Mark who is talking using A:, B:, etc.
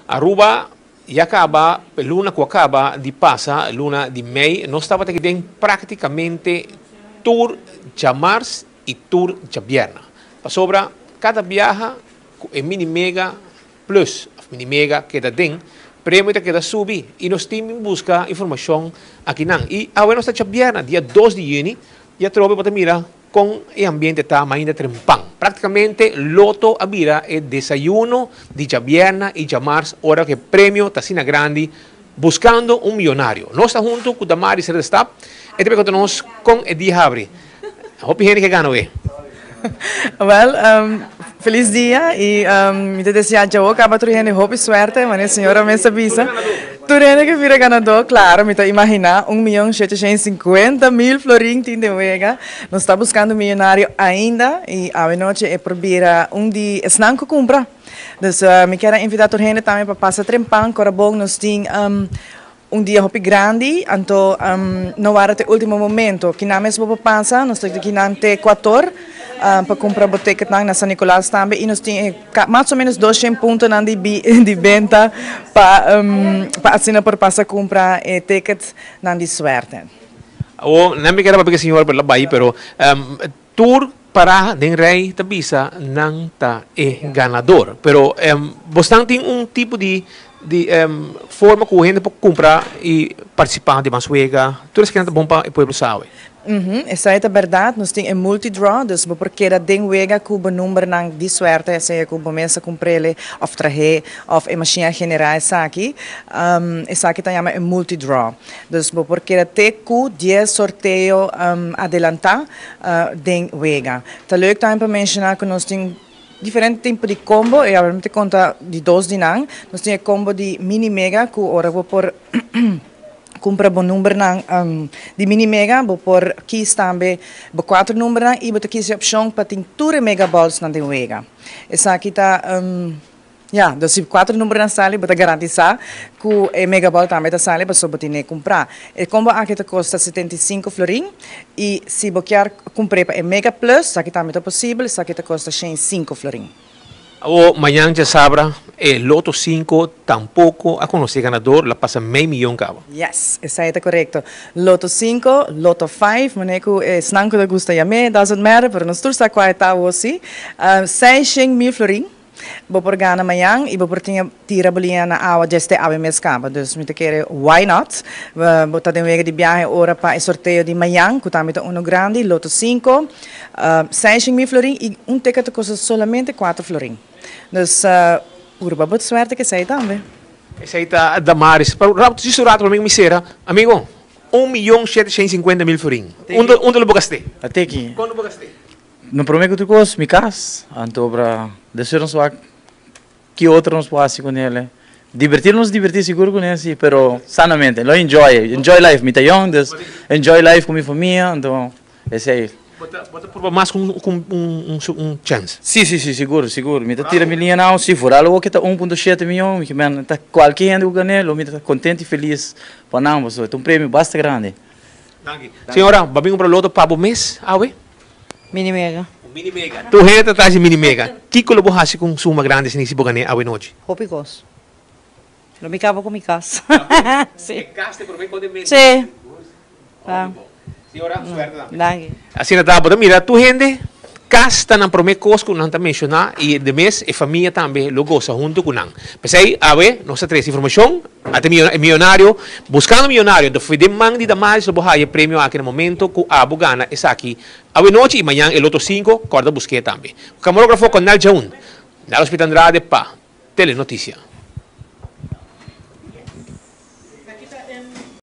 A: Aruba e acaba, luna que acaba de passar, luna de mei, nós estava aqui praticamente tour de março e tour de viernes. Para sobra, cada viaja é mini mega plus, mini mega que dá dentro, prêmio que dá subir e nós temos em busca informação aqui não. E agora nós estamos viernes, dia 2 de junho, e trova para mirar com o ambiente está ainda trempang. Praticamente loto a mira é desayuno de viernes e de março, hora que prêmio está sendo grande, buscando milionário. Nós estamos junto com o Damaris Redestap, e também contamos com o dia abre. Hope gente que ganha hoje.
B: Well, feliz dia e me desejo que acaba turhene hope suerte, mas a senhora me sabisa. Turhene que vira ganador, claro, me imaginar 1.750.000 florins de vega. Nós está buscando milionário ainda e a noite é probeira dia snanco compra. Então, me quero invitar turhene também para passar trempang, corabong, nós tem dia hopi grande, então não era até o último momento. Que não mesmo para passar, nós temos aqui na Equador. Para comprar boteca na San Nicolás também e nós temos mais ou menos 200 pontos de venda para assinar por passar comprar tickets de suerte.
A: Não me quero para a senhora para lá, pero tour para den rei da visa não está ganador, pero você tem tipo de forma que a gente pode comprar e participar de Mansuega, tudo isso que é bom para o povo sabe.
B: Essa é a verdade, nós temos multi-draw, então porque era den wega que o número de sorte, essa é que o começa a comprar ou trazer, ou a machine general essa aqui também multi-draw. Então porque era até que 10 sorteio adelantar den wega. Tá leuk também para mencionar que nós temos diferente tipos de combo, e a gente conta de 2 de nang, nós temos combo de mini mega que ora vou por compra bom número de mini mega, vou por aqui também 4 números e vou ter aqui a opção para ter 2 megaballs na wega. Essa aqui está então se 4 números na sala, vou garantizar que o megaball também está sala para só poder comprar. E combo aqui custa 75 florins e se você quer comprar para mega plus, aqui também é possível, isso aqui custa 105 florins.
A: Amanhã já sabra, Loto 5 tampouco a conhecer ganador, la passa meio milhão cabo.
B: Yes, isso é correto. Loto 5, Loto 5, maneco snanco da gusta ya me, doesn't matter, pero nós tursa qua eta aussi. 600.000 florins. Vou por gana amanhã e vou por tira bolinha na água deste ave mês cabo. Então, me quer why not? Vou estar de de viagem ora para o sorteio de amanhã, que também é grande, Loto 5, 600.000 florins e ticket custa solamente 4 florins. Então, urba boa sorte que sai também.
A: Essa aí está Damaris. Se surar para mim, misera, amigo, 1.750.000 florins. Onde lo gastei?
B: Até aqui.
A: Quando lo gastei?
B: No prometo que tu me casa, então para deixar nos que outro nos pode com ele. Divertir seguro com ele, pero sanamente, lo enjoy life, me tá young, enjoy life com minha família, então esse aí.
A: Bota por mais com chance.
B: Sim, seguro. Me tá tira milhinha não, se for algo que tá 1.7 milhão, que man tá qualquer gente com ele, me tá contente e feliz para não, é um prêmio bastante grande.
A: Senhora, babinho para o loto para o mês, awe?
C: Mini mega.
A: Mini mega. Tu reta atrás de mini mega. Que colabo hasi com suma grande se nisi bogane awe noite?
C: Hopicos. Lo me cavo com mi casa.
A: Sim. Gaste por bem poder mês.
C: Sim.
A: Senhora, suerte também.
C: Danke.
A: Assim na tábua, mira, tu gente casta na promete coisa que não tá mencionar e de mês e família também lo goza junto com não. Pensei, awe, nossa três informação, até milionário, buscando milionário, então foi de mão de Damaris, lo bohai prêmio aqui no momento que a bugana está aqui. Awe noite e amanhã el Loto 5, corda busquei também. O camarógrafo com Nal Jaun, Nal Hospital Andrade, pa, Telenotícia.